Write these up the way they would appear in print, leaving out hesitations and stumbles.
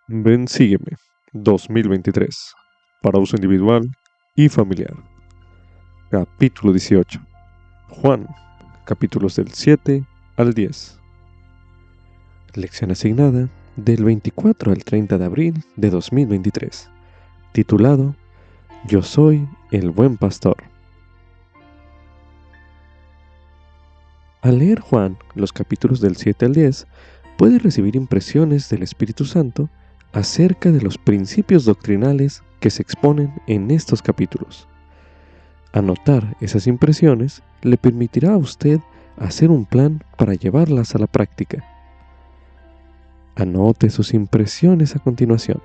Ven, sígueme 2023 para uso individual y familiar. Capítulo 18. Juan, capítulos del 7 al 10. Lección asignada del 24 al 30 de abril de 2023. Titulado Yo soy el buen pastor. Al leer Juan, los capítulos del 7 al 10, puede recibir impresiones del Espíritu Santo acerca de los principios doctrinales que se exponen en estos capítulos. Anotar esas impresiones le permitirá a usted hacer un plan para llevarlas a la práctica. Anote sus impresiones a continuación.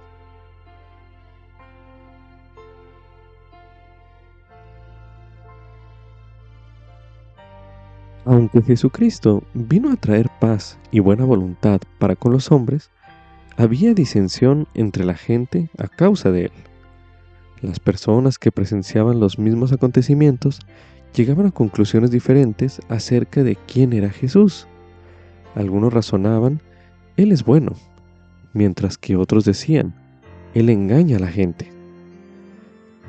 Aunque Jesucristo vino a traer paz y buena voluntad para con los hombres, había disensión entre la gente a causa de él. Las personas que presenciaban los mismos acontecimientos llegaban a conclusiones diferentes acerca de quién era Jesús. Algunos razonaban, Él es bueno, mientras que otros decían, Él engaña a la gente.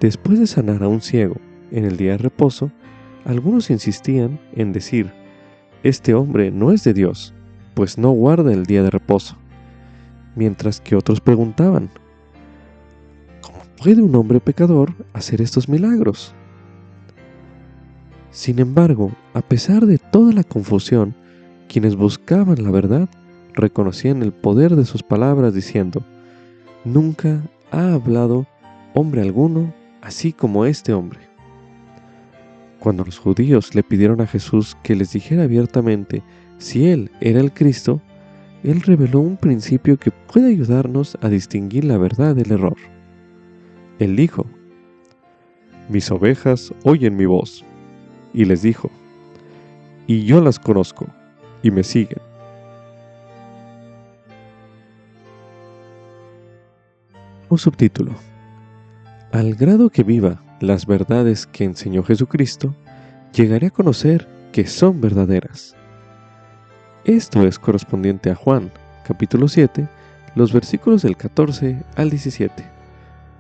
Después de sanar a un ciego en el día de reposo, algunos insistían en decir, este hombre no es de Dios, pues no guarda el día de reposo. Mientras que otros preguntaban, ¿cómo puede un hombre pecador hacer estos milagros? Sin embargo, a pesar de toda la confusión, quienes buscaban la verdad reconocían el poder de sus palabras diciendo, nunca ha hablado hombre alguno así como este hombre. Cuando los judíos le pidieron a Jesús que les dijera abiertamente si Él era el Cristo, Él reveló un principio que puede ayudarnos a distinguir la verdad del error. Él dijo, mis ovejas oyen mi voz, y les dijo, y yo las conozco, y me siguen. Un subtítulo. Al grado que viva las verdades que enseñó Jesucristo, llegaré a conocer que son verdaderas. Esto es correspondiente a Juan, capítulo 7, los versículos del 14 al 17,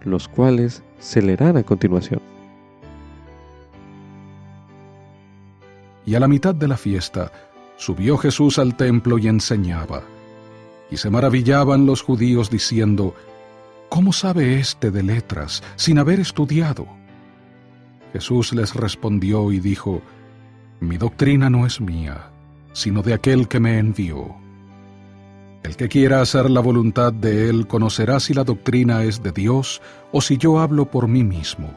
los cuales se leerán a continuación. Y a la mitad de la fiesta, subió Jesús al templo y enseñaba. Y se maravillaban los judíos diciendo, ¿cómo sabe éste de letras sin haber estudiado? Jesús les respondió y dijo, mi doctrina no es mía, sino de aquel que me envió. El que quiera hacer la voluntad de él conocerá si la doctrina es de Dios o si yo hablo por mí mismo.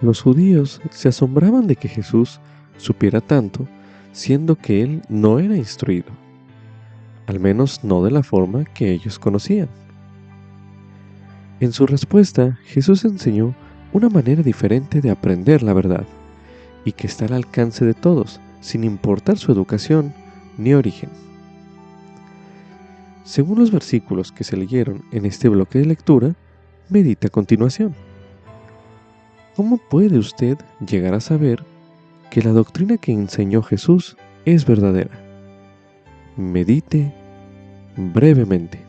Los judíos se asombraban de que Jesús supiera tanto, siendo que él no era instruido, al menos no de la forma que ellos conocían. En su respuesta, Jesús enseñó una manera diferente de aprender la verdad, y que está al alcance de todos, sin importar su educación ni origen. Según los versículos que se leyeron en este bloque de lectura, medite a continuación. ¿Cómo puede usted llegar a saber que la doctrina que enseñó Jesús es verdadera? Medite brevemente.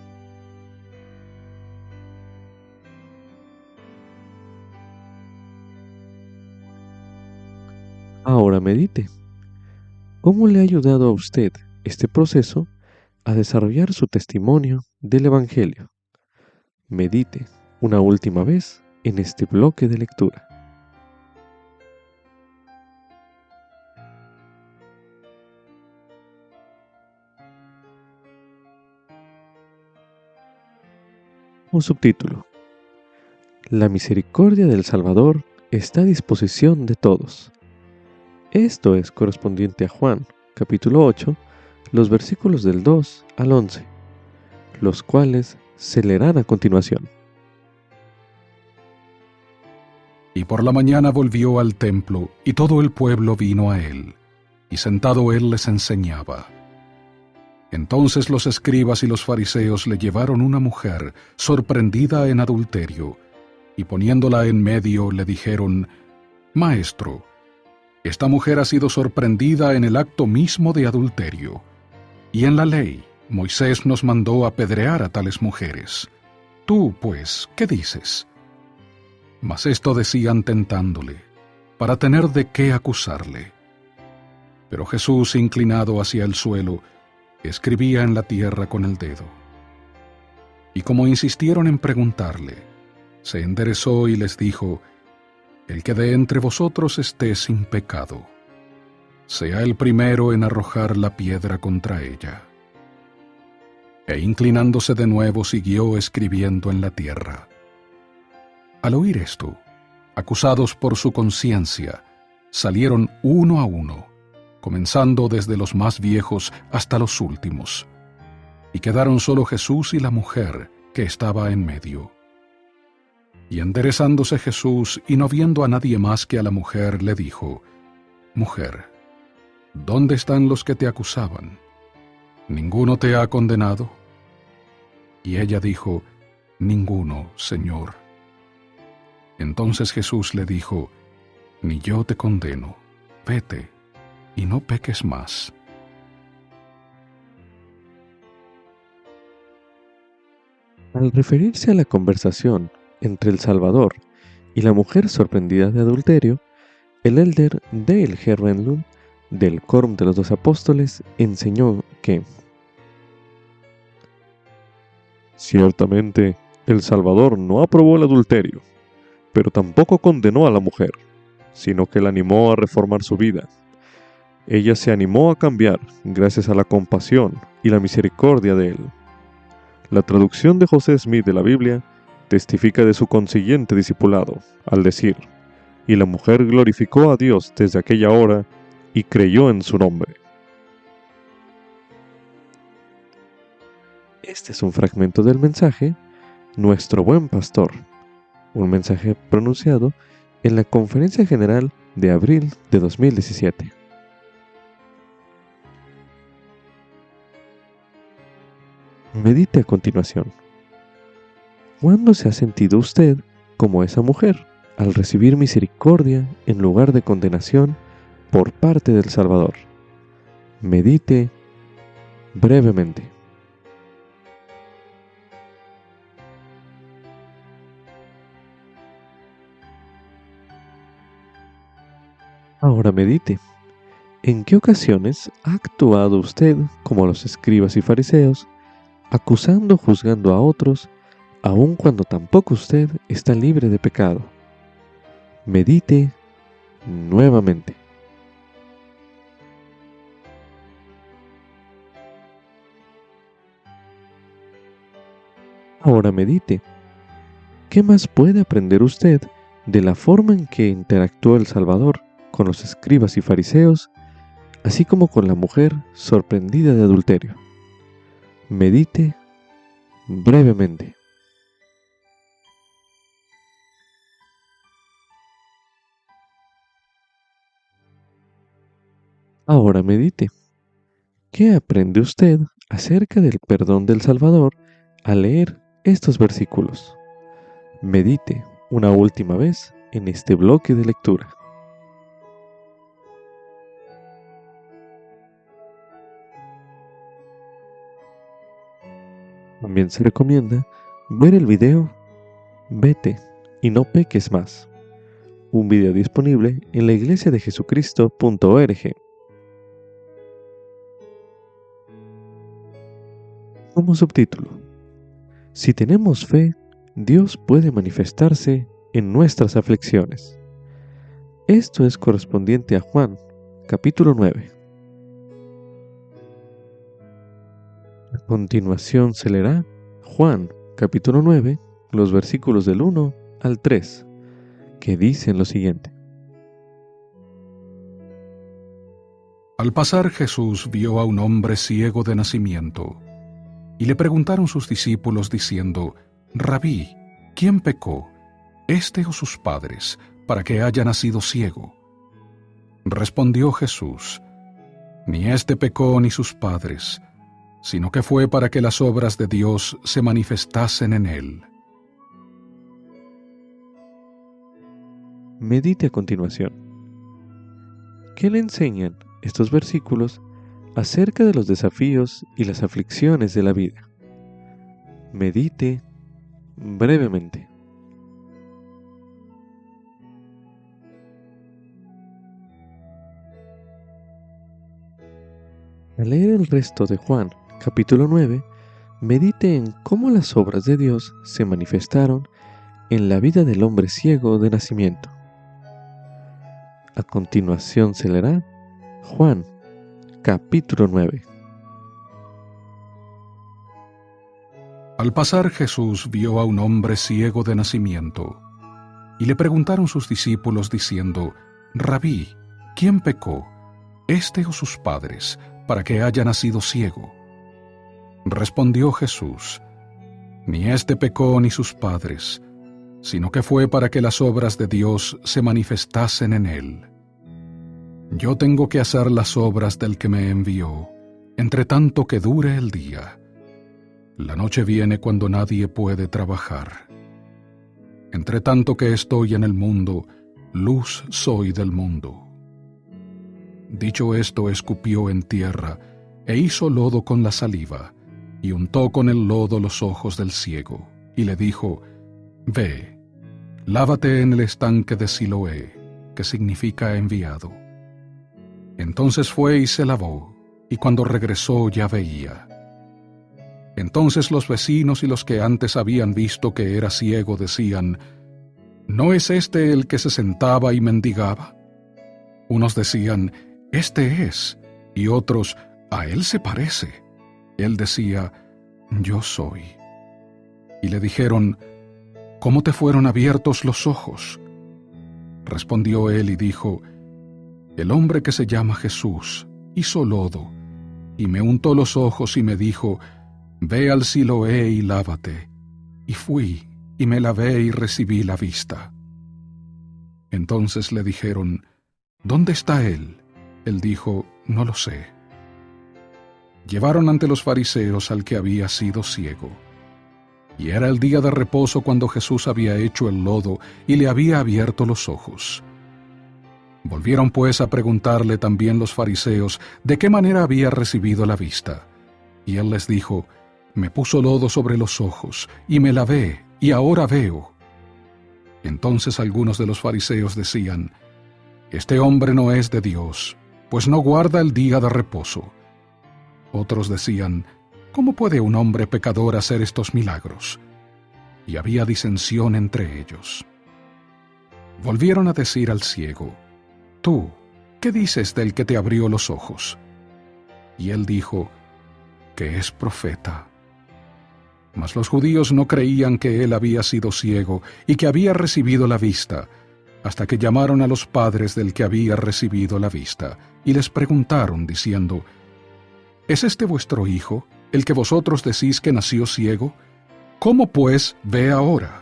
Ahora medite. ¿Cómo le ha ayudado a usted este proceso a desarrollar su testimonio del Evangelio? Medite una última vez en este bloque de lectura. Un subtítulo. La misericordia del Salvador está a disposición de todos. Esto es correspondiente a Juan, capítulo 8, los versículos del 2 al 11, los cuales se leerán a continuación. Y por la mañana volvió al templo, y todo el pueblo vino a él, y sentado él les enseñaba. Entonces los escribas y los fariseos le llevaron una mujer sorprendida en adulterio, y poniéndola en medio le dijeron, Maestro, esta mujer ha sido sorprendida en el acto mismo de adulterio, y en la ley, Moisés nos mandó apedrear a tales mujeres. Tú, pues, ¿qué dices? Mas esto decían tentándole, para tener de qué acusarle. Pero Jesús, inclinado hacia el suelo, escribía en la tierra con el dedo. Y como insistieron en preguntarle, se enderezó y les dijo: El que de entre vosotros esté sin pecado, sea el primero en arrojar la piedra contra ella. E inclinándose de nuevo siguió escribiendo en la tierra. Al oír esto, acusados por su conciencia, salieron uno a uno, comenzando desde los más viejos hasta los últimos, y quedaron solo Jesús y la mujer que estaba en medio. Y enderezándose Jesús y no viendo a nadie más que a la mujer, le dijo: Mujer, ¿dónde están los que te acusaban? ¿Ninguno te ha condenado? Y ella dijo: Ninguno, Señor. Entonces Jesús le dijo: Ni yo te condeno, vete, y no peques más. Al referirse a la conversación entre el Salvador y la mujer sorprendida de adulterio, el elder Dale G. Renlund, del Quórum de los 12 Apóstoles, enseñó que ciertamente el Salvador no aprobó el adulterio, pero tampoco condenó a la mujer, sino que la animó a reformar su vida. Ella se animó a cambiar gracias a la compasión y la misericordia de él. La traducción de José Smith de la Biblia testifica de su consiguiente discipulado, al decir: y la mujer glorificó a Dios desde aquella hora y creyó en su nombre. Este es un fragmento del mensaje Nuestro Buen Pastor, un mensaje pronunciado en la Conferencia General de abril de 2017. Medite a continuación. ¿Cuándo se ha sentido usted como esa mujer al recibir misericordia en lugar de condenación por parte del Salvador? Medite brevemente. Ahora medite. ¿En qué ocasiones ha actuado usted como los escribas y fariseos, acusando o juzgando a otros, aun cuando tampoco usted está libre de pecado? Medite nuevamente. Ahora medite. ¿Qué más puede aprender usted de la forma en que interactuó el Salvador con los escribas y fariseos, así como con la mujer sorprendida de adulterio? Medite brevemente. Ahora medite. ¿Qué aprende usted acerca del perdón del Salvador al leer estos versículos? Medite una última vez en este bloque de lectura. También se recomienda ver el video Vete y no peques más, un video disponible en la iglesiadejesucristo.org. Como subtítulo: Si tenemos fe, Dios puede manifestarse en nuestras aflicciones. Esto es correspondiente a Juan, capítulo 9. A continuación se leerá Juan, capítulo 9, los versículos del 1 al 3, que dicen lo siguiente. Al pasar Jesús vio a un hombre ciego de nacimiento, y le preguntaron sus discípulos diciendo: Rabí, ¿quién pecó, éste o sus padres, para que haya nacido ciego? Respondió Jesús: Ni éste pecó ni sus padres, sino que fue para que las obras de Dios se manifestasen en él. Medite a continuación. ¿Qué le enseñan estos versículos acerca de los desafíos y las aflicciones de la vida. Medite brevemente. Al leer el resto de Juan, capítulo 9, medite en cómo las obras de Dios se manifestaron en la vida del hombre ciego de nacimiento. A continuación se leerá Juan, capítulo 9. Al pasar Jesús vio a un hombre ciego de nacimiento, y le preguntaron sus discípulos diciendo, Rabí, ¿quién pecó, éste o sus padres, para que haya nacido ciego? Respondió Jesús, ni éste pecó ni sus padres, sino que fue para que las obras de Dios se manifestasen en él. Yo tengo que hacer las obras del que me envió, entre tanto que dure el día. La noche viene cuando nadie puede trabajar. Entre tanto que estoy en el mundo, luz soy del mundo. Dicho esto, escupió en tierra, e hizo lodo con la saliva, y untó con el lodo los ojos del ciego, y le dijo, Ve, lávate en el estanque de Siloé, que significa enviado. Entonces fue y se lavó, y cuando regresó ya veía. Entonces los vecinos y los que antes habían visto que era ciego decían, ¿no es este el que se sentaba y mendigaba? Unos decían, Este es, y otros, a él se parece. Él decía, Yo soy. Y le dijeron, ¿cómo te fueron abiertos los ojos? Respondió él y dijo, El hombre que se llama Jesús hizo lodo, y me untó los ojos y me dijo, Ve al Siloé y lávate. Y fui, y me lavé y recibí la vista. Entonces le dijeron, ¿dónde está él? Él dijo, No lo sé. Llevaron ante los fariseos al que había sido ciego. Y era el día de reposo cuando Jesús había hecho el lodo y le había abierto los ojos. Volvieron pues a preguntarle también los fariseos de qué manera había recibido la vista. Y él les dijo, Me puso lodo sobre los ojos, y me lavé, y ahora veo. Entonces algunos de los fariseos decían, Este hombre no es de Dios, pues no guarda el día de reposo. Otros decían, ¿cómo puede un hombre pecador hacer estos milagros? Y había disensión entre ellos. Volvieron a decir al ciego, Tú, ¿qué dices del que te abrió los ojos? Y él dijo, que es profeta. Mas los judíos no creían que él había sido ciego y que había recibido la vista, hasta que llamaron a los padres del que había recibido la vista, y les preguntaron, diciendo, ¿Es este vuestro hijo, el que vosotros decís que nació ciego? ¿Cómo pues ve ahora?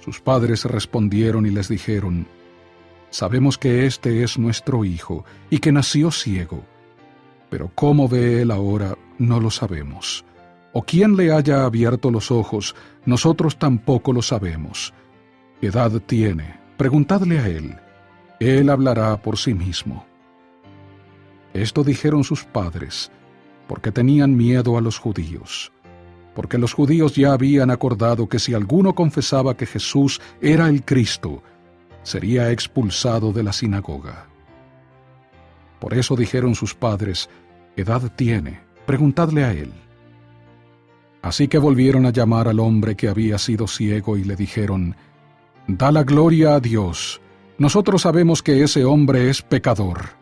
Sus padres respondieron y les dijeron, Sabemos que este es nuestro hijo, y que nació ciego, pero cómo ve él ahora no lo sabemos. O quién le haya abierto los ojos, nosotros tampoco lo sabemos. Edad tiene, preguntadle a él, él hablará por sí mismo. Esto dijeron sus padres, porque tenían miedo a los judíos, porque los judíos ya habían acordado que si alguno confesaba que Jesús era el Cristo, sería expulsado de la sinagoga. Por eso dijeron sus padres, edad tiene, preguntadle a él. Así que volvieron a llamar al hombre que había sido ciego y le dijeron, Da la gloria a Dios, nosotros sabemos que ese hombre es pecador.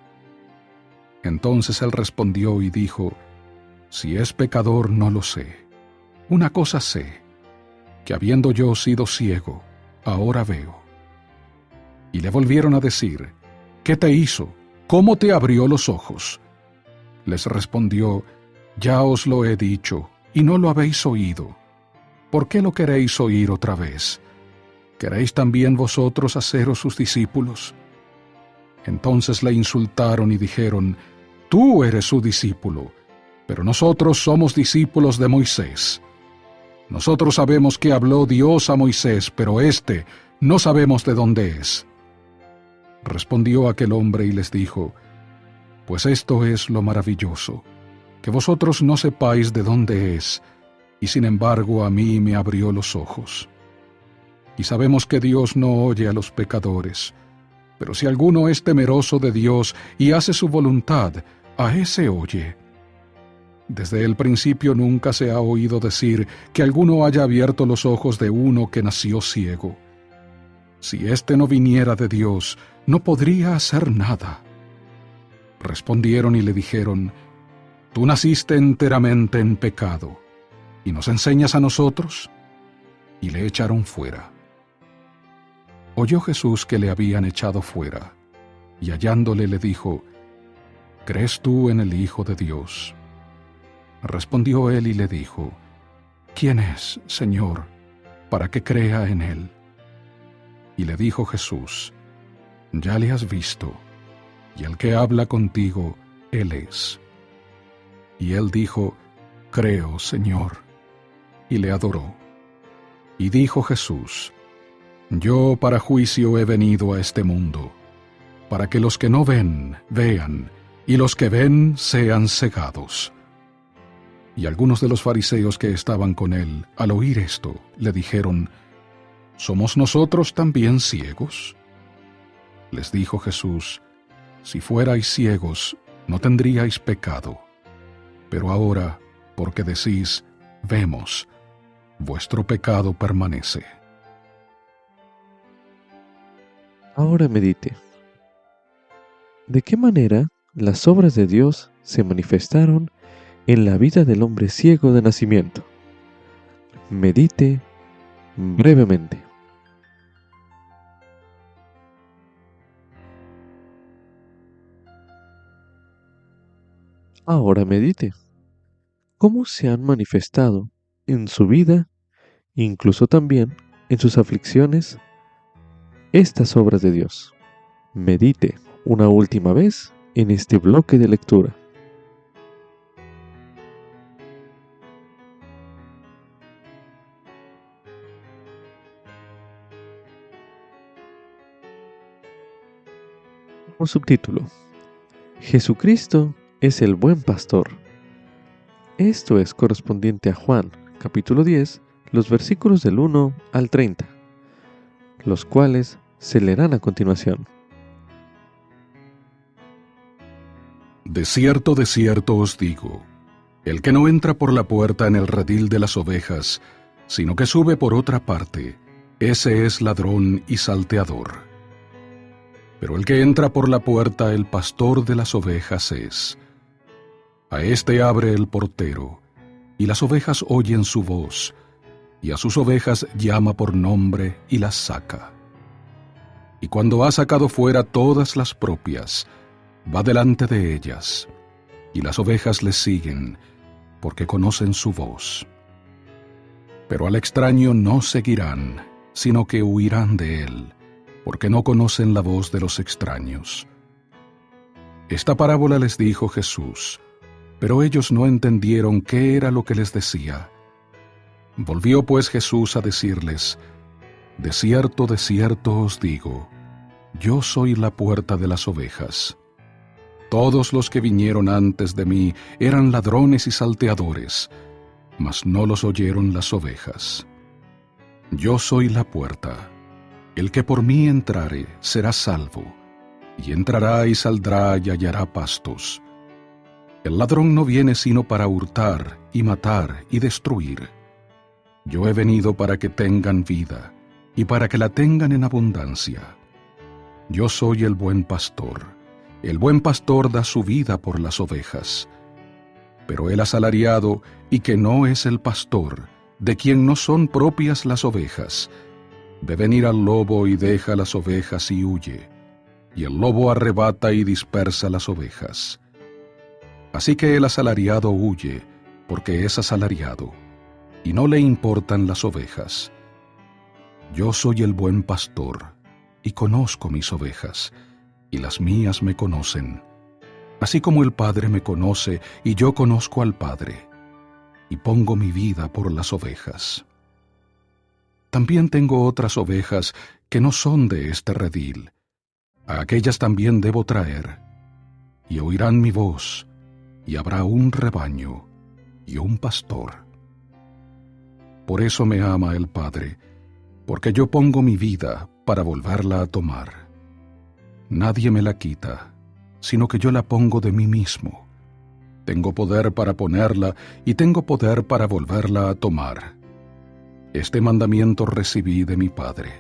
Entonces él respondió y dijo, Si es pecador no lo sé. Una cosa sé, que habiendo yo sido ciego, ahora veo. Y le volvieron a decir, ¿qué te hizo? ¿Cómo te abrió los ojos? Les respondió, Ya os lo he dicho, y no lo habéis oído. ¿Por qué lo queréis oír otra vez? ¿Queréis también vosotros haceros sus discípulos? Entonces le insultaron y dijeron, Tú eres su discípulo, pero nosotros somos discípulos de Moisés. Nosotros sabemos que habló Dios a Moisés, pero éste no sabemos de dónde es. Respondió aquel hombre y les dijo, Pues esto es lo maravilloso, que vosotros no sepáis de dónde es, y sin embargo a mí me abrió los ojos. Y sabemos que Dios no oye a los pecadores, pero si alguno es temeroso de Dios y hace su voluntad, a ese oye. Desde el principio nunca se ha oído decir que alguno haya abierto los ojos de uno que nació ciego. Si éste no viniera de Dios, no podría hacer nada. Respondieron y le dijeron: Tú naciste enteramente en pecado, ¿y nos enseñas a nosotros? Y le echaron fuera. Oyó Jesús que le habían echado fuera, y hallándole le dijo: ¿Crees tú en el Hijo de Dios? Respondió él y le dijo: ¿Quién es, Señor, para que crea en él? Y le dijo Jesús: Ya le has visto, y el que habla contigo, él es. Y él dijo: Creo, Señor, y le adoró. Y dijo Jesús: Yo para juicio he venido a este mundo, para que los que no ven, vean, y los que ven sean cegados. Y algunos de los fariseos que estaban con él, al oír esto, le dijeron: ¿Somos nosotros también ciegos? Les dijo Jesús: Si fuerais ciegos, no tendríais pecado. Pero ahora, porque decís: Vemos, vuestro pecado permanece. Ahora medite. ¿De qué manera las obras de Dios se manifestaron en la vida del hombre ciego de nacimiento? Medite brevemente. Ahora medite. ¿Cómo se han manifestado en su vida, incluso también en sus aflicciones, estas obras de Dios? Medite una última vez en este bloque de lectura. Un subtítulo: Jesucristo es el buen pastor. Esto es correspondiente a Juan, capítulo 10, los versículos del 1 al 30, los cuales se leerán a continuación. De cierto os digo, el que no entra por la puerta en el redil de las ovejas, sino que sube por otra parte, ese es ladrón y salteador. Pero el que entra por la puerta, el pastor de las ovejas es. A éste abre el portero, y las ovejas oyen su voz, y a sus ovejas llama por nombre y las saca. Y cuando ha sacado fuera todas las propias, va delante de ellas, y las ovejas le siguen, porque conocen su voz. Pero al extraño no seguirán, sino que huirán de él, porque no conocen la voz de los extraños. Esta parábola les dijo Jesús, pero ellos no entendieron qué era lo que les decía. Volvió pues Jesús a decirles: De cierto os digo, yo soy la puerta de las ovejas. Todos los que vinieron antes de mí eran ladrones y salteadores, mas no los oyeron las ovejas. Yo soy la puerta. El que por mí entrare será salvo, y entrará y saldrá y hallará pastos. El ladrón no viene sino para hurtar y matar y destruir. Yo he venido para que tengan vida, y para que la tengan en abundancia. Yo soy el buen pastor. El buen pastor da su vida por las ovejas. Pero el asalariado, y que no es el pastor, de quien no son propias las ovejas, ve venir al lobo y deja las ovejas y huye, y el lobo arrebata y dispersa las ovejas. Así que el asalariado huye, porque es asalariado, y no le importan las ovejas. Yo soy el buen pastor, y conozco mis ovejas, y las mías me conocen, así como el Padre me conoce, y yo conozco al Padre, y pongo mi vida por las ovejas. También tengo otras ovejas que no son de este redil. A aquellas también debo traer, y oirán mi voz, y habrá un rebaño y un pastor. Por eso me ama el Padre, porque yo pongo mi vida para volverla a tomar. Nadie me la quita, sino que yo la pongo de mí mismo. Tengo poder para ponerla y tengo poder para volverla a tomar. Este mandamiento recibí de mi Padre.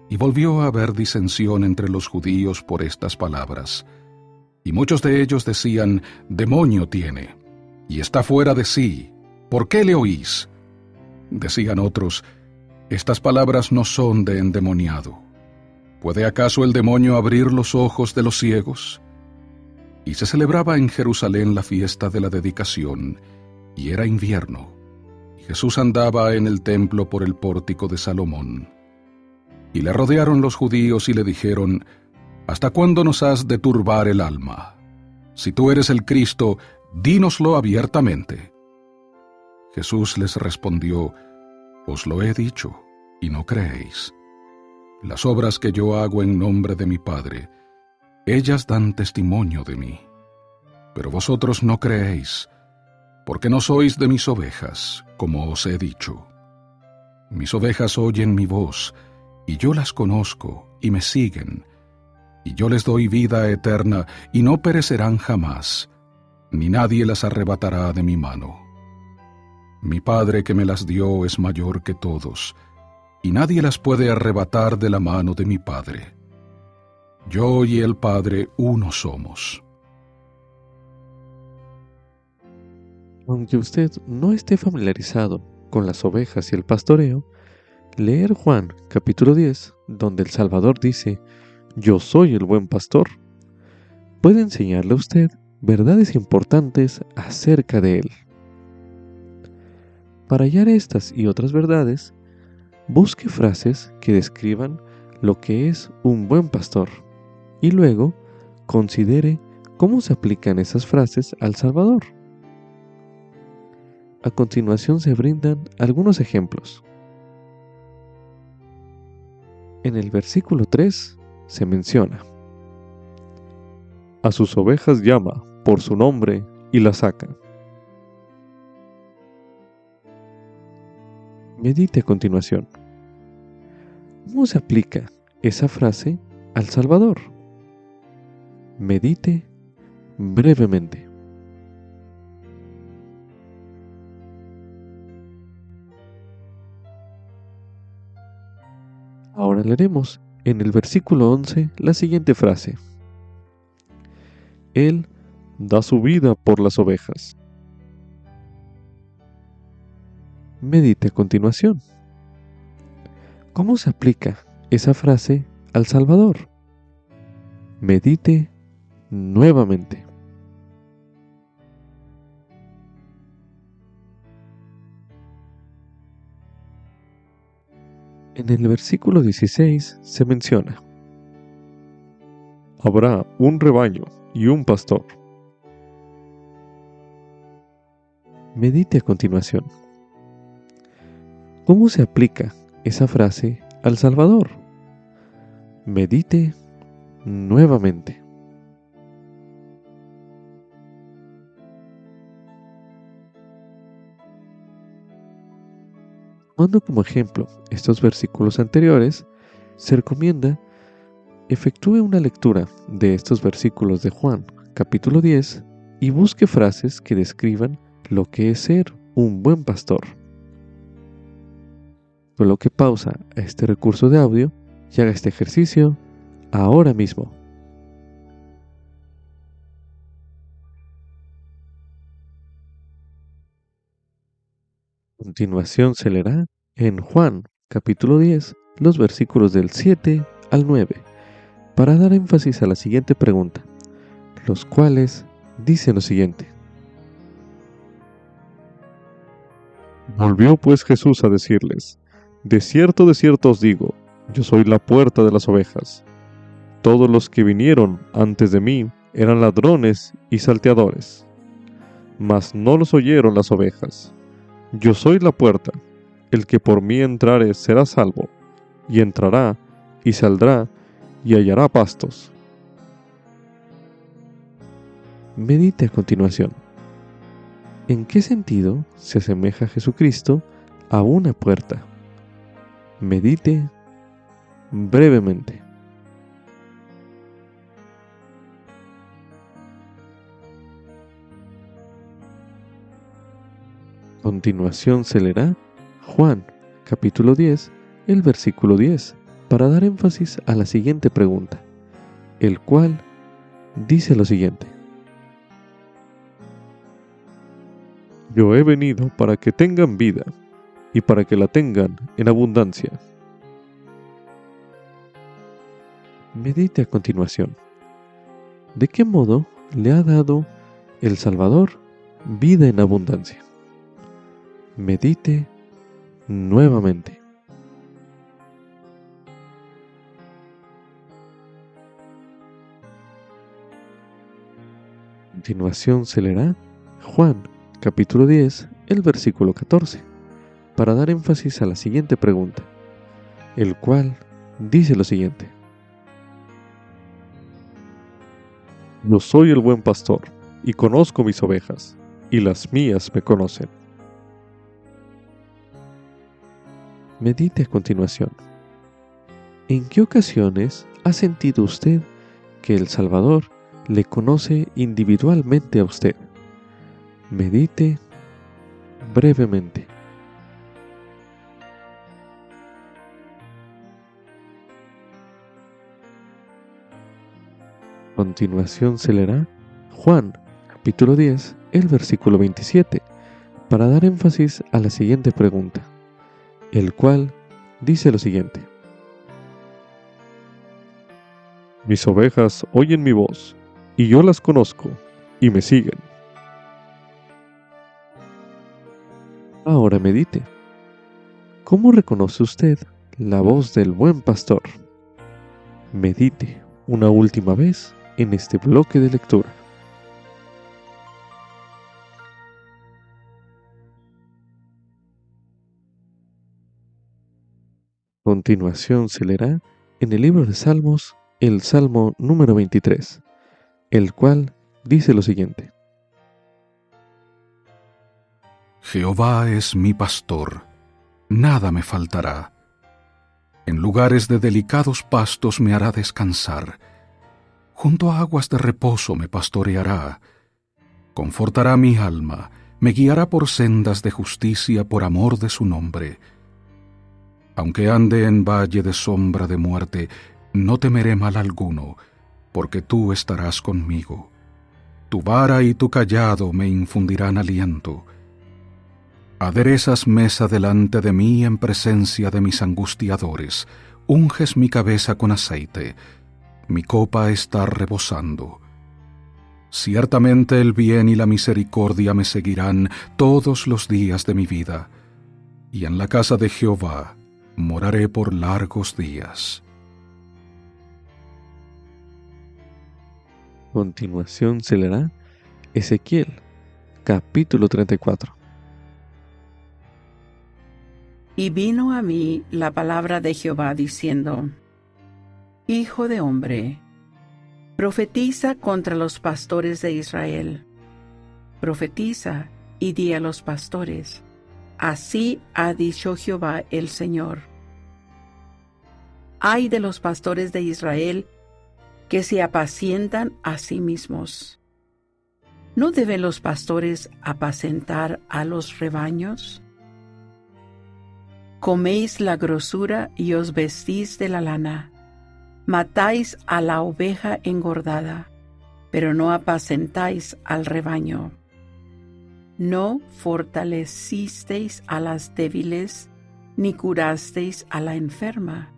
Y volvió a haber disensión entre los judíos por estas palabras. Y muchos de ellos decían: demonio tiene, y está fuera de sí. ¿Por qué le oís? Decían otros: estas palabras no son de endemoniado. ¿Puede acaso el demonio abrir los ojos de los ciegos? Y se celebraba en Jerusalén la fiesta de la dedicación, y era invierno. Y Jesús andaba en el templo por el pórtico de Salomón. Y le rodearon los judíos y le dijeron: ¿hasta cuándo nos has de turbar el alma? Si tú eres el Cristo, dínoslo abiertamente. Jesús les respondió: os lo he dicho, y no creéis. Las obras que yo hago en nombre de mi Padre, ellas dan testimonio de mí. Pero vosotros no creéis, porque no sois de mis ovejas, como os he dicho. Mis ovejas oyen mi voz, y yo las conozco, y me siguen, y yo les doy vida eterna, y no perecerán jamás, ni nadie las arrebatará de mi mano. Mi Padre que me las dio es mayor que todos, y nadie las puede arrebatar de la mano de mi Padre. Yo y el Padre uno somos. Aunque usted no esté familiarizado con las ovejas y el pastoreo, leer Juan capítulo 10, donde el Salvador dice: yo soy el buen pastor, puede enseñarle a usted verdades importantes acerca de él. Para hallar estas y otras verdades, busque frases que describan lo que es un buen pastor y luego considere cómo se aplican esas frases al Salvador. A continuación se brindan algunos ejemplos. En el versículo 3 se menciona: a sus ovejas llama por su nombre y las saca. Medite a continuación. ¿Cómo se aplica esa frase al Salvador? Medite brevemente. Ahora leeremos en el versículo 11 la siguiente frase: Él da su vida por las ovejas. Medite a continuación. ¿Cómo se aplica esa frase al Salvador? Medite nuevamente. En el versículo 16 se menciona: habrá un rebaño y un pastor. Medite a continuación. ¿Cómo se aplica esa frase al Salvador? Medite nuevamente. Tomando como ejemplo estos versículos anteriores, se recomienda efectúe una lectura de estos versículos de Juan, capítulo 10, y busque frases que describan lo que es ser un buen pastor. Coloque pausa a este recurso de audio y haga este ejercicio ahora mismo. A continuación se leerá en Juan, capítulo 10, los versículos del 7 al 9, para dar énfasis a la siguiente pregunta, los cuales dicen lo siguiente. Volvió pues Jesús a decirles: de cierto os digo, yo soy la puerta de las ovejas. Todos los que vinieron antes de mí eran ladrones y salteadores, mas no los oyeron las ovejas. Yo soy la puerta, el que por mí entrare será salvo, y entrará y saldrá y hallará pastos. Medite a continuación. ¿En qué sentido se asemeja Jesucristo a una puerta? Medite brevemente. A continuación se leerá Juan, capítulo 10, el versículo 10, para dar énfasis a la siguiente pregunta, el cual dice lo siguiente: Yo he venido para que tengan vida y para que la tengan en abundancia. Medite a continuación. ¿De qué modo le ha dado el Salvador vida en abundancia? Medite nuevamente. A continuación se leerá Juan, capítulo 10, el versículo 14, para dar énfasis a la siguiente pregunta, el cual dice lo siguiente: Yo soy el buen pastor, y conozco mis ovejas, y las mías me conocen. Medite a continuación. ¿En qué ocasiones ha sentido usted que el Salvador le conoce individualmente a usted? Medite brevemente. A continuación se leerá Juan, capítulo 10, el versículo 27, para dar énfasis a la siguiente pregunta, el cual dice lo siguiente: Mis ovejas oyen mi voz, y yo las conozco, y me siguen. Ahora medite. ¿Cómo reconoce usted la voz del buen pastor? Medite una última vez en este bloque de lectura. A continuación se leerá en el libro de Salmos el Salmo número 23, el cual dice lo siguiente: Jehová es mi pastor, nada me faltará. En lugares de delicados pastos me hará descansar. Junto a aguas de reposo me pastoreará. Confortará mi alma, me guiará por sendas de justicia por amor de su nombre. Aunque ande en valle de sombra de muerte, no temeré mal alguno, porque tú estarás conmigo. Tu vara y tu cayado me infundirán aliento. Aderezas mesa delante de mí en presencia de mis angustiadores, unges mi cabeza con aceite, mi copa está rebosando. Ciertamente el bien y la misericordia me seguirán todos los días de mi vida, y en la casa de Jehová moraré por largos días. A continuación se leerá Ezequiel, capítulo 34. Y vino a mí la palabra de Jehová diciendo: Hijo de hombre, profetiza contra los pastores de Israel. Profetiza y di a los pastores: Así ha dicho Jehová el Señor. Ay de los pastores de Israel que se apacientan a sí mismos. ¿No deben los pastores apacentar a los rebaños? Coméis la grosura y os vestís de la lana. Matáis a la oveja engordada, pero no apacentáis al rebaño. No fortalecisteis a las débiles, ni curasteis a la enferma.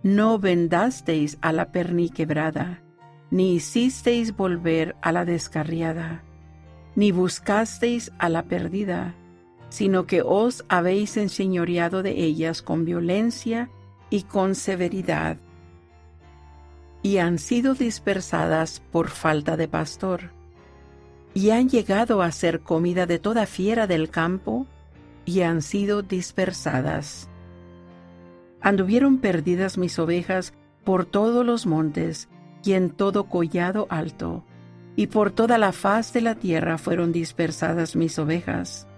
No vendasteis a la perniquebrada, ni hicisteis volver a la descarriada, ni buscasteis a la perdida, sino que os habéis enseñoreado de ellas con violencia y con severidad. Y han sido dispersadas por falta de pastor, y han llegado a ser comida de toda fiera del campo, y han sido dispersadas. Anduvieron perdidas mis ovejas por todos los montes y en todo collado alto, y por toda la faz de la tierra fueron dispersadas mis ovejas,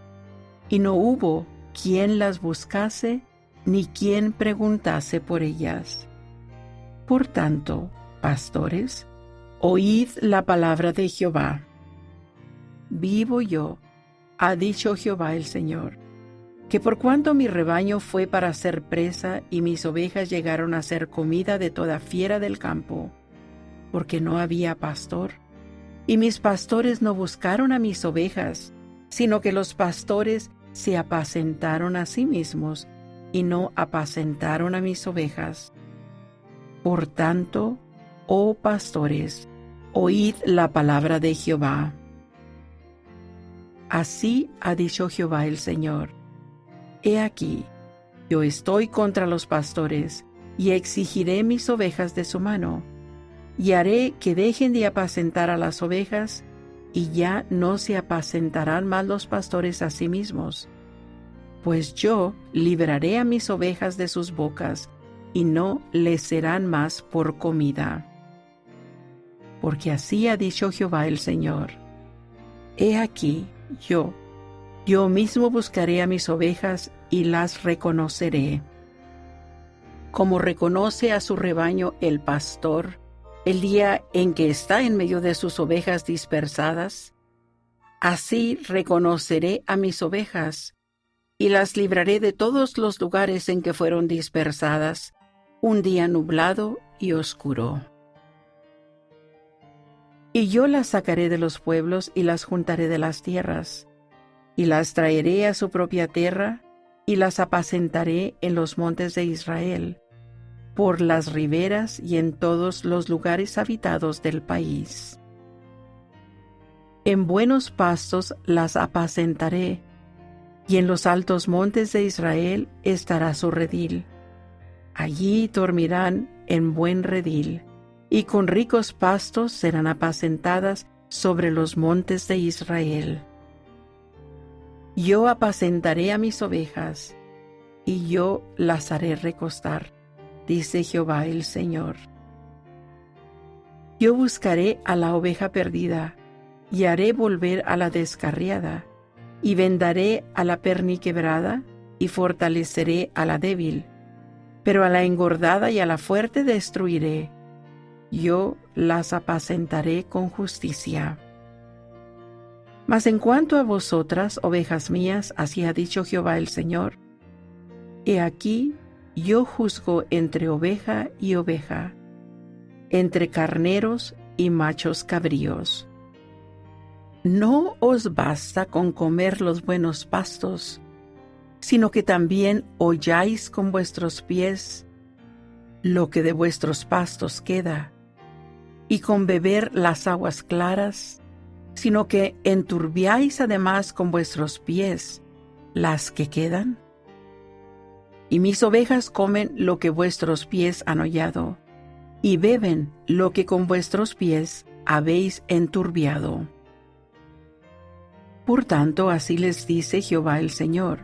y no hubo quien las buscase, ni quien preguntase por ellas. Por tanto, pastores, oíd la palabra de Jehová. Vivo yo, ha dicho Jehová el Señor, que por cuanto mi rebaño fue para ser presa y mis ovejas llegaron a ser comida de toda fiera del campo, porque no había pastor, y mis pastores no buscaron a mis ovejas, sino que los pastores se apacentaron a sí mismos y no apacentaron a mis ovejas. Por tanto, oh pastores, oíd la palabra de Jehová. Así ha dicho Jehová el Señor: He aquí, yo estoy contra los pastores, y exigiré mis ovejas de su mano, y haré que dejen de apacentar a las ovejas, y ya no se apacentarán más los pastores a sí mismos. Pues yo libraré a mis ovejas de sus bocas, y no les serán más por comida. Porque así ha dicho Jehová el Señor: He aquí, yo mismo buscaré a mis ovejas y las reconoceré. Como reconoce a su rebaño el pastor el día en que está en medio de sus ovejas dispersadas, así reconoceré a mis ovejas y las libraré de todos los lugares en que fueron dispersadas, un día nublado y oscuro. Y yo las sacaré de los pueblos y las juntaré de las tierras, y las traeré a su propia tierra, y las apacentaré en los montes de Israel, por las riberas y en todos los lugares habitados del país. En buenos pastos las apacentaré, y en los altos montes de Israel estará su redil. Allí dormirán en buen redil, y con ricos pastos serán apacentadas sobre los montes de Israel. Yo apacentaré a mis ovejas, y yo las haré recostar, dice Jehová el Señor. Yo buscaré a la oveja perdida, y haré volver a la descarriada, y vendaré a la perniquebrada, y fortaleceré a la débil, pero a la engordada y a la fuerte destruiré. Yo las apacentaré con justicia. Mas en cuanto a vosotras, ovejas mías, así ha dicho Jehová el Señor: He aquí, yo juzgo entre oveja y oveja, entre carneros y machos cabríos. No os basta con comer los buenos pastos, sino que también holláis con vuestros pies lo que de vuestros pastos queda, y con beber las aguas claras, sino que enturbiáis además con vuestros pies las que quedan. Y mis ovejas comen lo que vuestros pies han hollado, y beben lo que con vuestros pies habéis enturbiado. Por tanto, así les dice Jehová el Señor: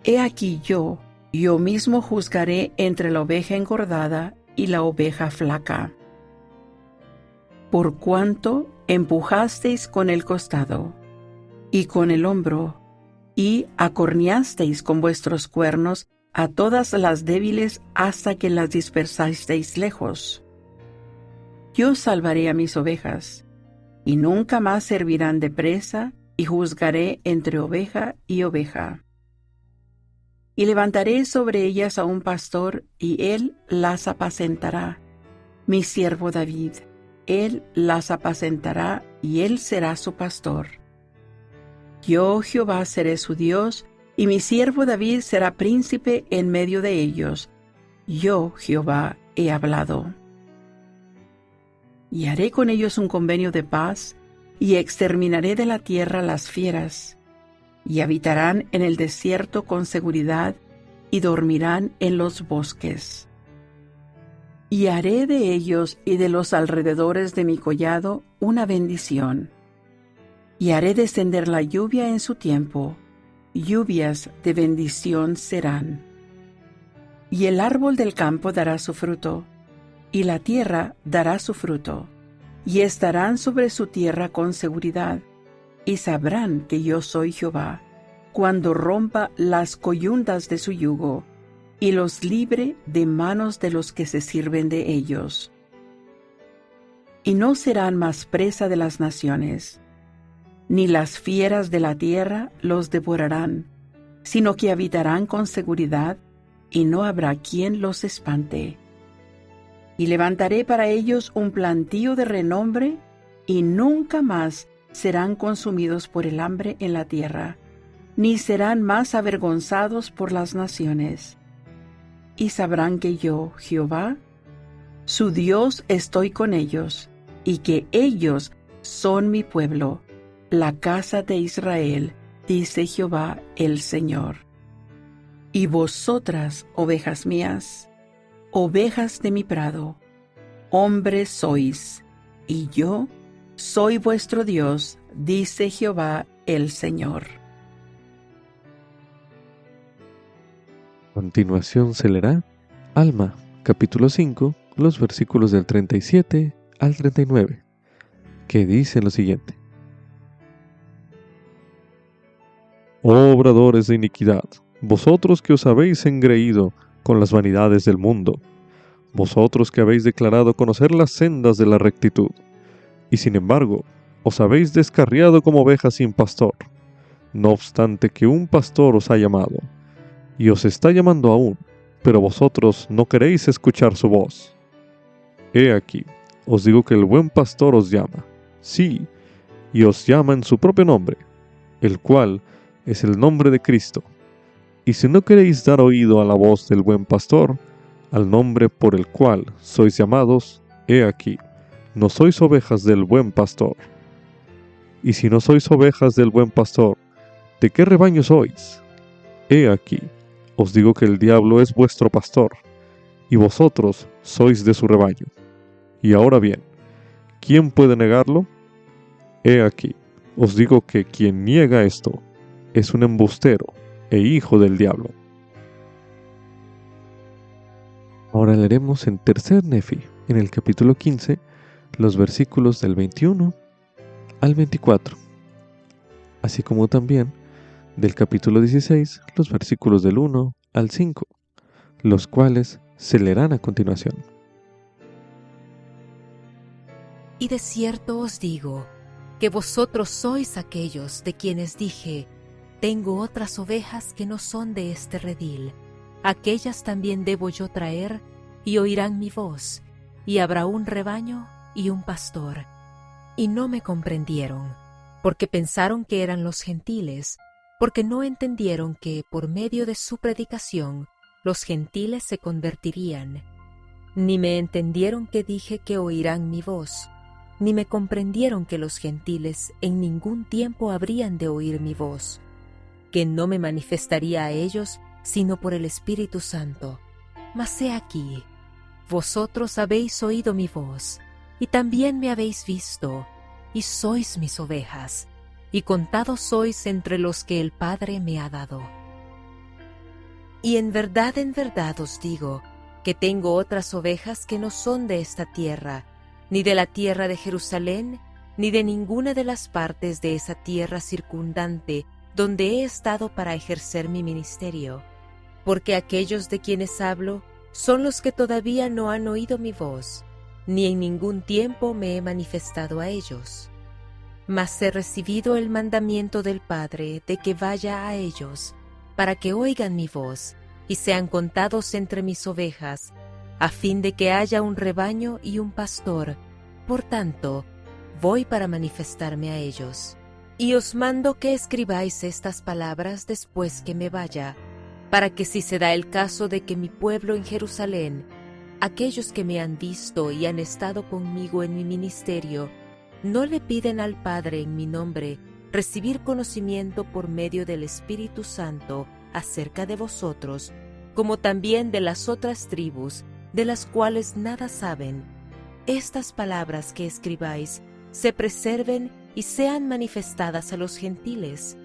He aquí yo mismo juzgaré entre la oveja engordada y la oveja flaca. Por cuanto empujasteis con el costado y con el hombro, y acorneasteis con vuestros cuernos a todas las débiles hasta que las dispersasteis lejos. Yo salvaré a mis ovejas, y nunca más servirán de presa, y juzgaré entre oveja y oveja. Y levantaré sobre ellas a un pastor, y él las apacentará, mi siervo David. Él las apacentará, y él será su pastor. Yo, Jehová, seré su Dios, y mi siervo David será príncipe en medio de ellos. Yo, Jehová, he hablado. Y haré con ellos un convenio de paz, y exterminaré de la tierra las fieras, y habitarán en el desierto con seguridad, y dormirán en los bosques. Y haré de ellos y de los alrededores de mi collado una bendición. Y haré descender la lluvia en su tiempo, lluvias de bendición serán. Y el árbol del campo dará su fruto, y la tierra dará su fruto, y estarán sobre su tierra con seguridad, y sabrán que yo soy Jehová, cuando rompa las coyundas de su yugo, y los libre de manos de los que se sirven de ellos. Y no serán más presa de las naciones, ni las fieras de la tierra los devorarán, sino que habitarán con seguridad, y no habrá quien los espante. Y levantaré para ellos un plantío de renombre, y nunca más serán consumidos por el hambre en la tierra, ni serán más avergonzados por las naciones. Y sabrán que yo, Jehová, su Dios, estoy con ellos, y que ellos son mi pueblo, la casa de Israel, dice Jehová el Señor. Y vosotras, ovejas mías, ovejas de mi prado, hombres sois, y yo soy vuestro Dios, dice Jehová el Señor. A continuación se leerá Alma, capítulo 5, los versículos del 37 al 39, que dice lo siguiente. Oh obradores de iniquidad, vosotros que os habéis engreído con las vanidades del mundo, vosotros que habéis declarado conocer las sendas de la rectitud, y sin embargo os habéis descarriado como ovejas sin pastor, no obstante que un pastor os ha llamado, y os está llamando aún, pero vosotros no queréis escuchar su voz. He aquí, os digo que el buen pastor os llama, sí, y os llama en su propio nombre, el cual es el nombre de Cristo. Y si no queréis dar oído a la voz del buen pastor, al nombre por el cual sois llamados, he aquí, no sois ovejas del buen pastor. Y si no sois ovejas del buen pastor, ¿de qué rebaño sois? He aquí, os digo que el diablo es vuestro pastor, y vosotros sois de su rebaño. Y ahora bien, ¿quién puede negarlo? He aquí, os digo que quien niega esto es un embustero e hijo del diablo. Ahora leeremos en Tercer Nefi, en el capítulo 15, los versículos del 21 al 24, así como también del capítulo 16, los versículos del 1 al 5, los cuales se leerán a continuación. Y de cierto os digo, que vosotros sois aquellos de quienes dije, tengo otras ovejas que no son de este redil, aquellas también debo yo traer, y oirán mi voz, y habrá un rebaño y un pastor. Y no me comprendieron, porque pensaron que eran los gentiles, porque no entendieron que por medio de su predicación los gentiles se convertirían. Ni me entendieron que dije que oirán mi voz, ni me comprendieron que los gentiles en ningún tiempo habrían de oír mi voz, que no me manifestaría a ellos sino por el Espíritu Santo. Mas he aquí, vosotros habéis oído mi voz, y también me habéis visto, y sois mis ovejas, y contados sois entre los que el Padre me ha dado. Y en verdad os digo, que tengo otras ovejas que no son de esta tierra, ni de la tierra de Jerusalén, ni de ninguna de las partes de esa tierra circundante, donde he estado para ejercer mi ministerio, porque aquellos de quienes hablo son los que todavía no han oído mi voz, ni en ningún tiempo me he manifestado a ellos. Mas he recibido el mandamiento del Padre de que vaya a ellos, para que oigan mi voz y sean contados entre mis ovejas, a fin de que haya un rebaño y un pastor. Por tanto, voy para manifestarme a ellos. Y os mando que escribáis estas palabras después que me vaya, para que si se da el caso de que mi pueblo en Jerusalén, aquellos que me han visto y han estado conmigo en mi ministerio, no le piden al Padre en mi nombre recibir conocimiento por medio del Espíritu Santo acerca de vosotros, como también de las otras tribus, de las cuales nada saben, estas palabras que escribáis se preserven y sean manifestadas a los gentiles,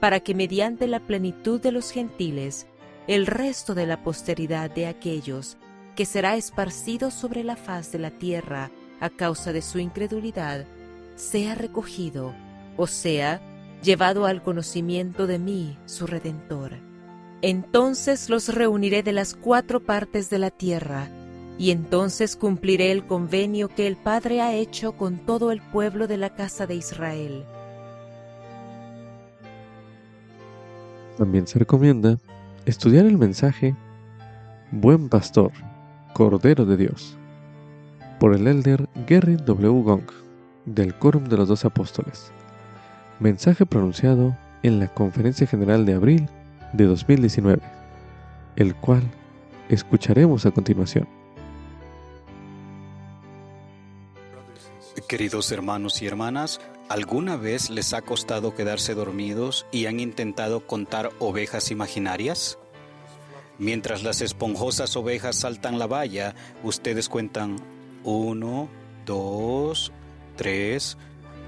para que mediante la plenitud de los gentiles, el resto de la posteridad de aquellos que será esparcido sobre la faz de la tierra a causa de su incredulidad, sea recogido, o sea, llevado al conocimiento de mí, su Redentor. Entonces los reuniré de las 4 partes de la tierra, y entonces cumpliré el convenio que el Padre ha hecho con todo el pueblo de la casa de Israel. También se recomienda estudiar el mensaje Buen Pastor, Cordero de Dios, por el elder Gerrit W. Gong, del Quórum de los 12 Apóstoles. Mensaje pronunciado en la Conferencia General de abril de 2019, el cual escucharemos a continuación. Queridos hermanos y hermanas, ¿alguna vez les ha costado quedarse dormidos y han intentado contar ovejas imaginarias? Mientras las esponjosas ovejas saltan la valla, ustedes cuentan 1, 2, 3,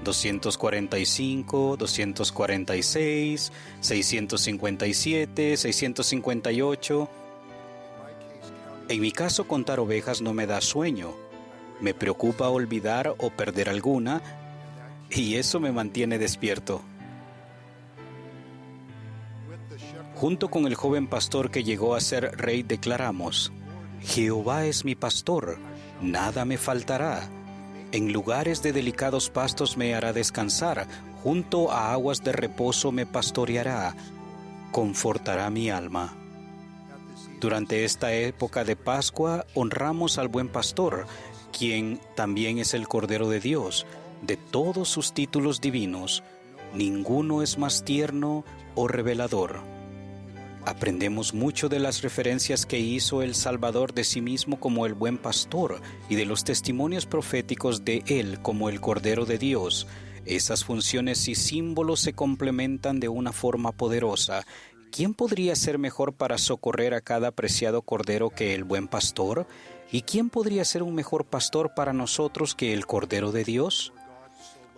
245, 246, 657, 658. En mi caso, contar ovejas no me da sueño. Me preocupa olvidar o perder alguna, y eso me mantiene despierto. Junto con el joven pastor que llegó a ser rey, declaramos: Jehová es mi pastor, nada me faltará. En lugares de delicados pastos me hará descansar, junto a aguas de reposo me pastoreará, confortará mi alma. Durante esta época de Pascua honramos al buen pastor, quien también es el Cordero de Dios. De todos sus títulos divinos, ninguno es más tierno o revelador. Aprendemos mucho de las referencias que hizo el Salvador de sí mismo como el buen pastor y de los testimonios proféticos de él como el Cordero de Dios. Esas funciones y símbolos se complementan de una forma poderosa. ¿Quién podría ser mejor para socorrer a cada preciado cordero que el buen pastor? ¿Y quién podría ser un mejor pastor para nosotros que el Cordero de Dios?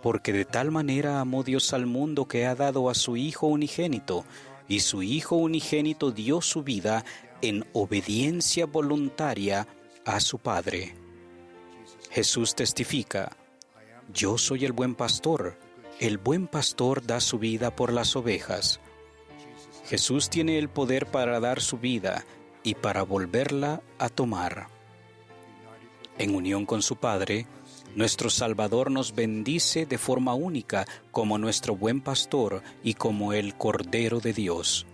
Porque de tal manera amó Dios al mundo que ha dado a su Hijo unigénito, y su Hijo unigénito dio su vida en obediencia voluntaria a su Padre. Jesús testifica: Yo soy el buen pastor da su vida por las ovejas. Jesús tiene el poder para dar su vida y para volverla a tomar. En unión con su Padre, nuestro Salvador nos bendice de forma única como nuestro buen pastor y como el Cordero de Dios.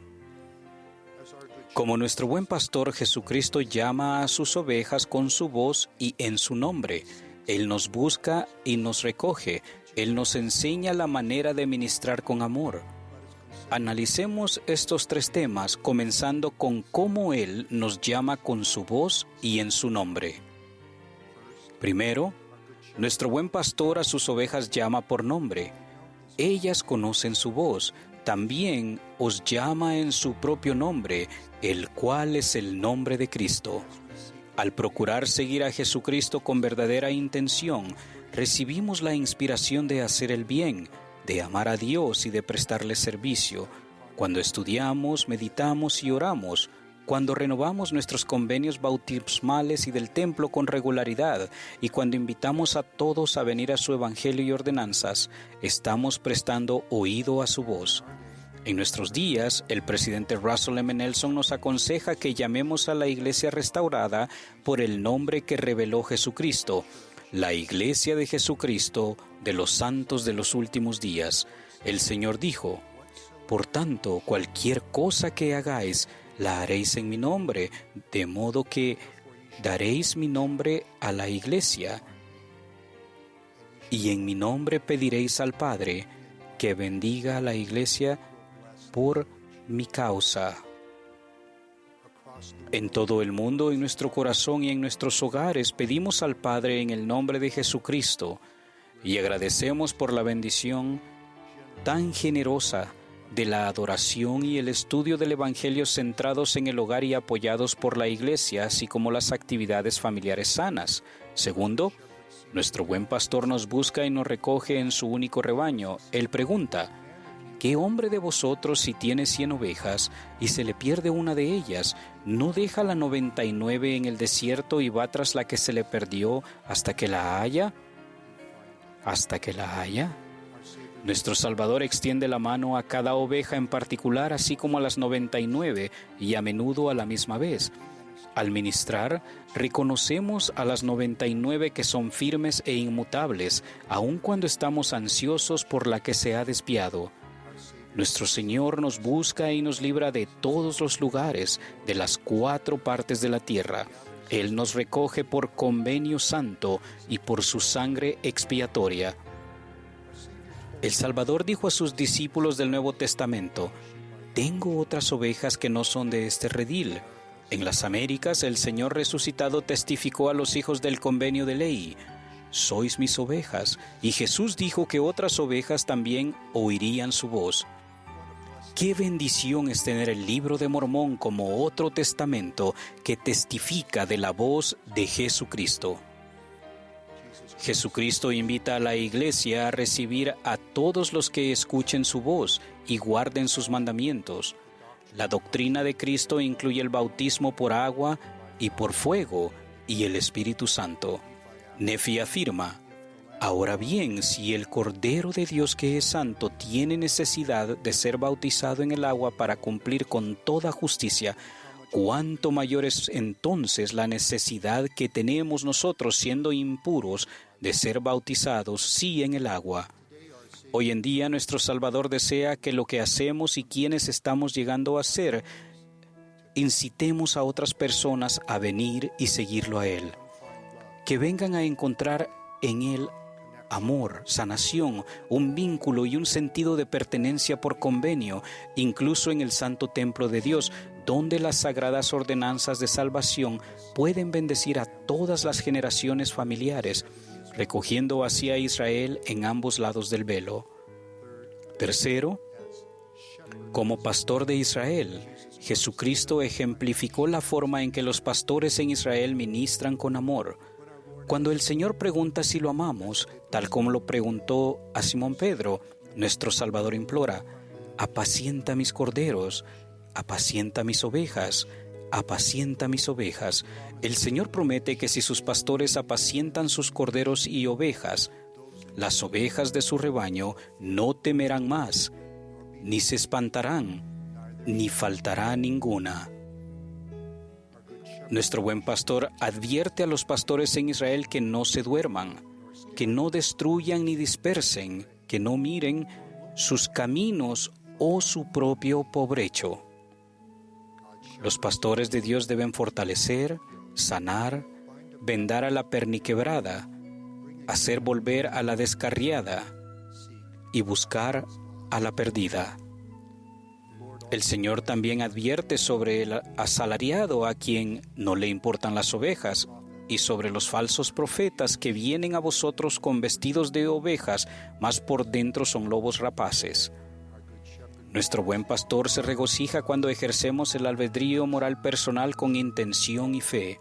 Como nuestro buen pastor, Jesucristo llama a sus ovejas con su voz y en su nombre. Él nos busca y nos recoge. Él nos enseña la manera de ministrar con amor. Analicemos estos 3 temas, comenzando con cómo Él nos llama con su voz y en su nombre. Primero, nuestro buen pastor a sus ovejas llama por nombre. Ellas conocen su voz. También os llama en su propio nombre, el cual es el nombre de Cristo. Al procurar seguir a Jesucristo con verdadera intención, recibimos la inspiración de hacer el bien, de amar a Dios y de prestarle servicio. Cuando estudiamos, meditamos y oramos, cuando renovamos nuestros convenios bautismales y del templo con regularidad, y cuando invitamos a todos a venir a su evangelio y ordenanzas, estamos prestando oído a su voz. En nuestros días, el presidente Russell M. Nelson nos aconseja que llamemos a la iglesia restaurada por el nombre que reveló Jesucristo, la Iglesia de Jesucristo de los santos de los últimos días. El Señor dijo: Por tanto, cualquier cosa que hagáis, la haréis en mi nombre, de modo que daréis mi nombre a la iglesia, y en mi nombre pediréis al Padre que bendiga a la iglesia por mi causa. En todo el mundo, en nuestro corazón y en nuestros hogares, pedimos al Padre en el nombre de Jesucristo y agradecemos por la bendición tan generosa de la adoración y el estudio del Evangelio centrados en el hogar y apoyados por la Iglesia, así como las actividades familiares sanas. Segundo, nuestro buen pastor nos busca y nos recoge en su único rebaño. Él pregunta: ¿Qué hombre de vosotros, si tiene 100 ovejas y se le pierde una de ellas, no deja la 99 en el desierto y va tras la que se le perdió hasta que la haya? ¿Hasta que la haya? Nuestro Salvador extiende la mano a cada oveja en particular, así como a las 99, y a menudo a la misma vez. Al ministrar, reconocemos a las 99 que son firmes e inmutables, aun cuando estamos ansiosos por la que se ha desviado. Nuestro Señor nos busca y nos libra de todos los lugares, de las 4 partes de la tierra. Él nos recoge por convenio santo y por su sangre expiatoria. El Salvador dijo a sus discípulos del Nuevo Testamento: «Tengo otras ovejas que no son de este redil». En las Américas, el Señor resucitado testificó a los hijos del convenio de ley: «Sois mis ovejas». Y Jesús dijo que otras ovejas también oirían su voz. Qué bendición es tener el Libro de Mormón como otro testamento que testifica de la voz de Jesucristo. Jesucristo invita a la Iglesia a recibir a todos los que escuchen su voz y guarden sus mandamientos. La doctrina de Cristo incluye el bautismo por agua y por fuego y el Espíritu Santo. Nefi afirma: «Ahora bien, si el Cordero de Dios que es santo tiene necesidad de ser bautizado en el agua para cumplir con toda justicia, ¿cuánto mayor es entonces la necesidad que tenemos nosotros, siendo impuros, de ser bautizados sí en el agua?» Hoy en día nuestro Salvador desea que lo que hacemos y quienes estamos llegando a ser, incitemos a otras personas a venir y seguirlo a Él. Que vengan a encontrar en Él amor, sanación, un vínculo y un sentido de pertenencia por convenio, incluso en el santo templo de Dios, donde las sagradas ordenanzas de salvación pueden bendecir a todas las generaciones familiares, recogiendo así a Israel en ambos lados del velo. Tercero, como pastor de Israel, Jesucristo ejemplificó la forma en que los pastores en Israel ministran con amor. Cuando el Señor pregunta si lo amamos, tal como lo preguntó a Simón Pedro, nuestro Salvador implora: «Apacienta mis corderos, apacienta mis ovejas, apacienta mis ovejas». El Señor promete que si sus pastores apacientan sus corderos y ovejas, las ovejas de su rebaño no temerán más, ni se espantarán, ni faltará ninguna. Nuestro buen pastor advierte a los pastores en Israel que no se duerman, que no destruyan ni dispersen, que no miren sus caminos o su propio provecho. Los pastores de Dios deben fortalecer, sanar, vendar a la perniquebrada, hacer volver a la descarriada y buscar a la perdida. El Señor también advierte sobre el asalariado a quien no le importan las ovejas, y sobre los falsos profetas que vienen a vosotros con vestidos de ovejas, mas por dentro son lobos rapaces. Nuestro buen pastor se regocija cuando ejercemos el albedrío moral personal con intención y fe.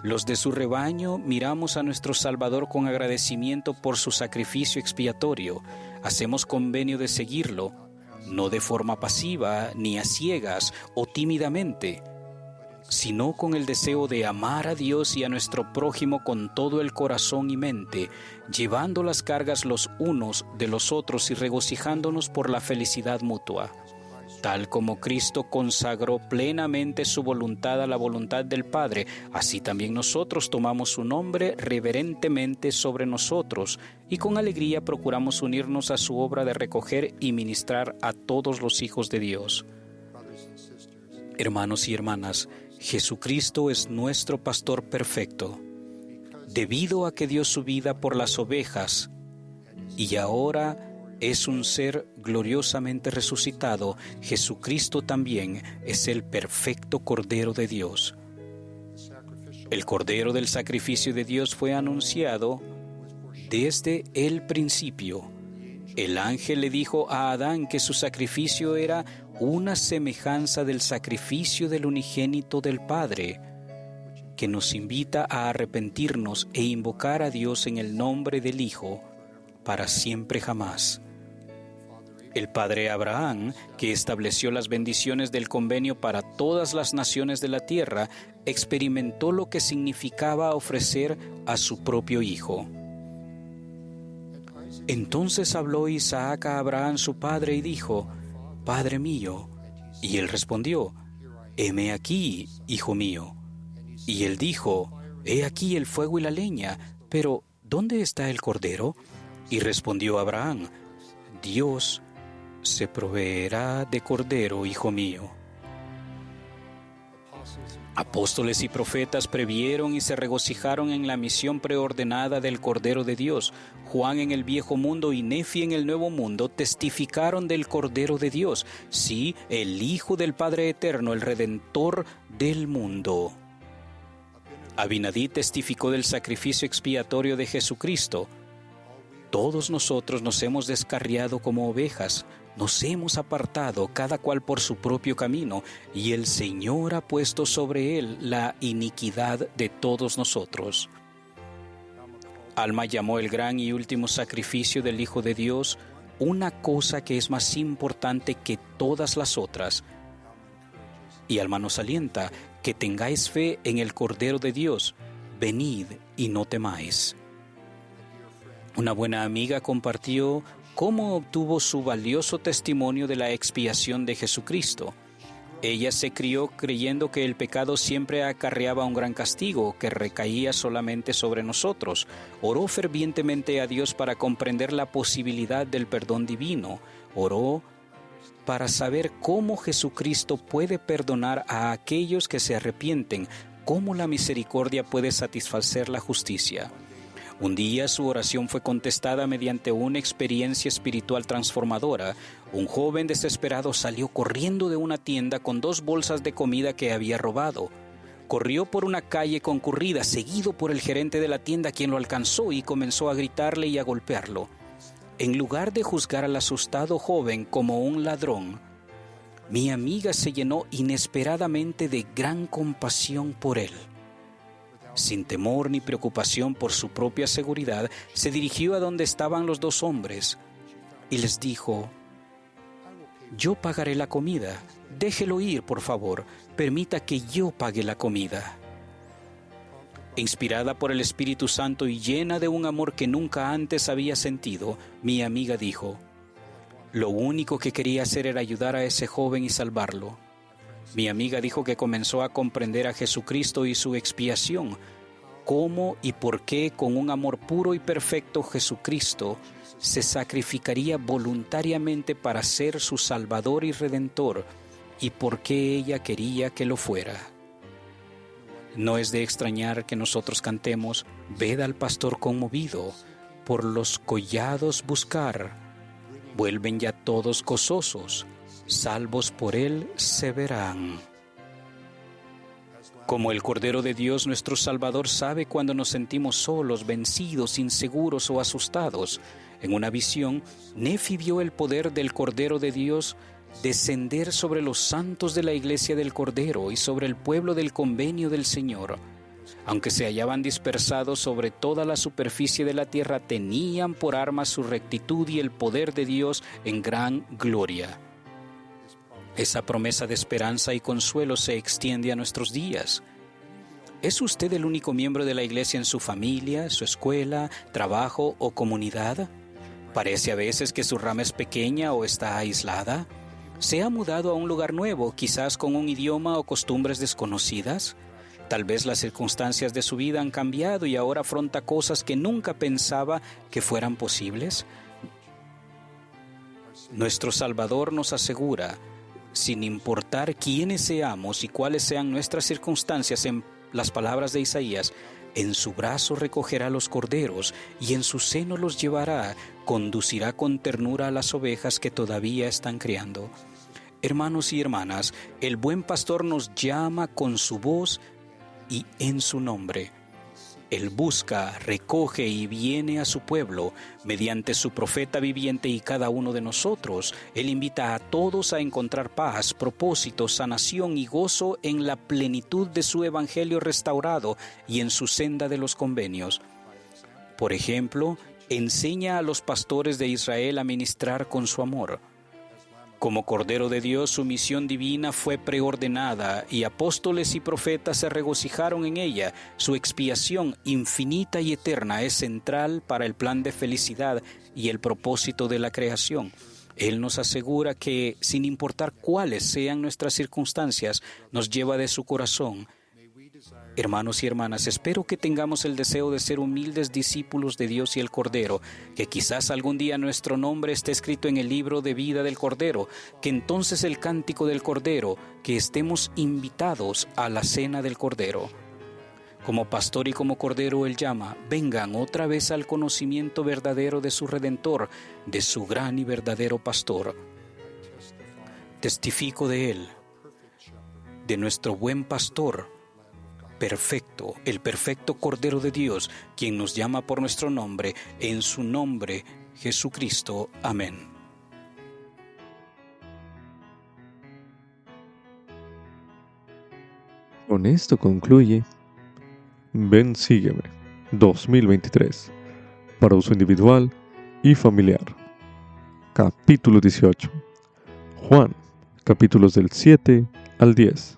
Los de su rebaño miramos a nuestro Salvador con agradecimiento por su sacrificio expiatorio. Hacemos convenio de seguirlo, no de forma pasiva, ni a ciegas o tímidamente, sino con el deseo de amar a Dios y a nuestro prójimo con todo el corazón y mente, llevando las cargas los unos de los otros y regocijándonos por la felicidad mutua. Tal como Cristo consagró plenamente su voluntad a la voluntad del Padre, así también nosotros tomamos su nombre reverentemente sobre nosotros y con alegría procuramos unirnos a su obra de recoger y ministrar a todos los hijos de Dios. Hermanos y hermanas, Jesucristo es nuestro pastor perfecto. Debido a que dio su vida por las ovejas y ahora es un ser gloriosamente resucitado, Jesucristo también es el perfecto Cordero de Dios. El Cordero del sacrificio de Dios fue anunciado desde el principio. El ángel le dijo a Adán que su sacrificio era una semejanza del sacrificio del unigénito del Padre, que nos invita a arrepentirnos e invocar a Dios en el nombre del Hijo para siempre jamás. El padre Abraham, que estableció las bendiciones del convenio para todas las naciones de la tierra, experimentó lo que significaba ofrecer a su propio hijo. Entonces habló Isaac a Abraham su padre y dijo: «Padre mío». Y él respondió: «Heme aquí, hijo mío». Y él dijo: «He aquí el fuego y la leña, pero ¿dónde está el cordero?». Y respondió Abraham: «Dios se proveerá de cordero, hijo mío». Apóstoles y profetas previeron y se regocijaron en la misión preordenada del Cordero de Dios. Juan en el Viejo Mundo y Nefi en el Nuevo Mundo testificaron del Cordero de Dios, sí, el Hijo del Padre Eterno, el Redentor del mundo. Abinadí testificó del sacrificio expiatorio de Jesucristo. Todos nosotros nos hemos descarriado como ovejas, nos hemos apartado cada cual por su propio camino, y el Señor ha puesto sobre él la iniquidad de todos nosotros. Alma llamó el gran y último sacrificio del Hijo de Dios una cosa que es más importante que todas las otras. Y Alma nos alienta que tengáis fe en el Cordero de Dios, venid y no temáis. Una buena amiga compartió cómo obtuvo su valioso testimonio de la expiación de Jesucristo. Ella se crió creyendo que el pecado siempre acarreaba un gran castigo que recaía solamente sobre nosotros. Oró fervientemente a Dios para comprender la posibilidad del perdón divino. Oró para saber cómo Jesucristo puede perdonar a aquellos que se arrepienten, cómo la misericordia puede satisfacer la justicia. Un día su oración fue contestada mediante una experiencia espiritual transformadora. Un joven desesperado salió corriendo de una tienda con 2 bolsas de comida que había robado. Corrió por una calle concurrida, seguido por el gerente de la tienda, quien lo alcanzó y comenzó a gritarle y a golpearlo. En lugar de juzgar al asustado joven como un ladrón, mi amiga se llenó inesperadamente de gran compasión por él. Sin temor ni preocupación por su propia seguridad, se dirigió a donde estaban los 2 hombres y les dijo: «Yo pagaré la comida. Déjelo ir, por favor. Permita que yo pague la comida». Inspirada por el Espíritu Santo y llena de un amor que nunca antes había sentido, mi amiga dijo: «Lo único que quería hacer era ayudar a ese joven y salvarlo». Mi amiga dijo que comenzó a comprender a Jesucristo y su expiación, cómo y por qué con un amor puro y perfecto Jesucristo se sacrificaría voluntariamente para ser su Salvador y Redentor, y por qué ella quería que lo fuera. No es de extrañar que nosotros cantemos: «Ved al pastor conmovido, por los collados buscar, vuelven ya todos gozosos, salvos por él se verán». Como el Cordero de Dios, nuestro Salvador sabe cuando nos sentimos solos, vencidos, inseguros o asustados. En una visión, Nefi vio el poder del Cordero de Dios descender sobre los santos de la Iglesia del Cordero y sobre el pueblo del convenio del Señor. Aunque se hallaban dispersados sobre toda la superficie de la tierra, tenían por armas su rectitud y el poder de Dios en gran gloria. Esa promesa de esperanza y consuelo se extiende a nuestros días. ¿Es usted el único miembro de la iglesia en su familia, su escuela, trabajo o comunidad? ¿Parece a veces que su rama es pequeña o está aislada? ¿Se ha mudado a un lugar nuevo, quizás con un idioma o costumbres desconocidas? Tal vez las circunstancias de su vida han cambiado y ahora afronta cosas que nunca pensaba que fueran posibles. Nuestro Salvador nos asegura: sin importar quiénes seamos y cuáles sean nuestras circunstancias, en las palabras de Isaías, en su brazo recogerá los corderos y en su seno los llevará, conducirá con ternura a las ovejas que todavía están criando. Hermanos y hermanas, el buen pastor nos llama con su voz y en su nombre. Él busca, recoge y viene a su pueblo mediante su profeta viviente y cada uno de nosotros. Él invita a todos a encontrar paz, propósito, sanación y gozo en la plenitud de su evangelio restaurado y en su senda de los convenios. Por ejemplo, enseña a los pastores de Israel a ministrar con su amor. Como Cordero de Dios, su misión divina fue preordenada y apóstoles y profetas se regocijaron en ella. Su expiación infinita y eterna es central para el plan de felicidad y el propósito de la creación. Él nos asegura que, sin importar cuáles sean nuestras circunstancias, nos lleva de su corazón. Hermanos y hermanas, espero que tengamos el deseo de ser humildes discípulos de Dios y el Cordero, que quizás algún día nuestro nombre esté escrito en el libro de vida del Cordero, que entonces el cántico del Cordero, que estemos invitados a la cena del Cordero. Como pastor y como Cordero Él llama, vengan otra vez al conocimiento verdadero de su Redentor, de su gran y verdadero Pastor. Testifico de Él, de nuestro buen Pastor, perfecto, el perfecto Cordero de Dios, quien nos llama por nuestro nombre, en su nombre, Jesucristo. Amén. Con esto concluye Ven Sígueme 2023 para uso individual y familiar. Capítulo 18. Juan, capítulos del 7 al 10.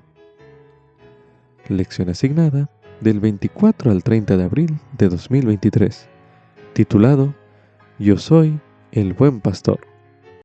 Lección asignada del 24 al 30 de abril de 2023, titulado Yo soy el buen pastor.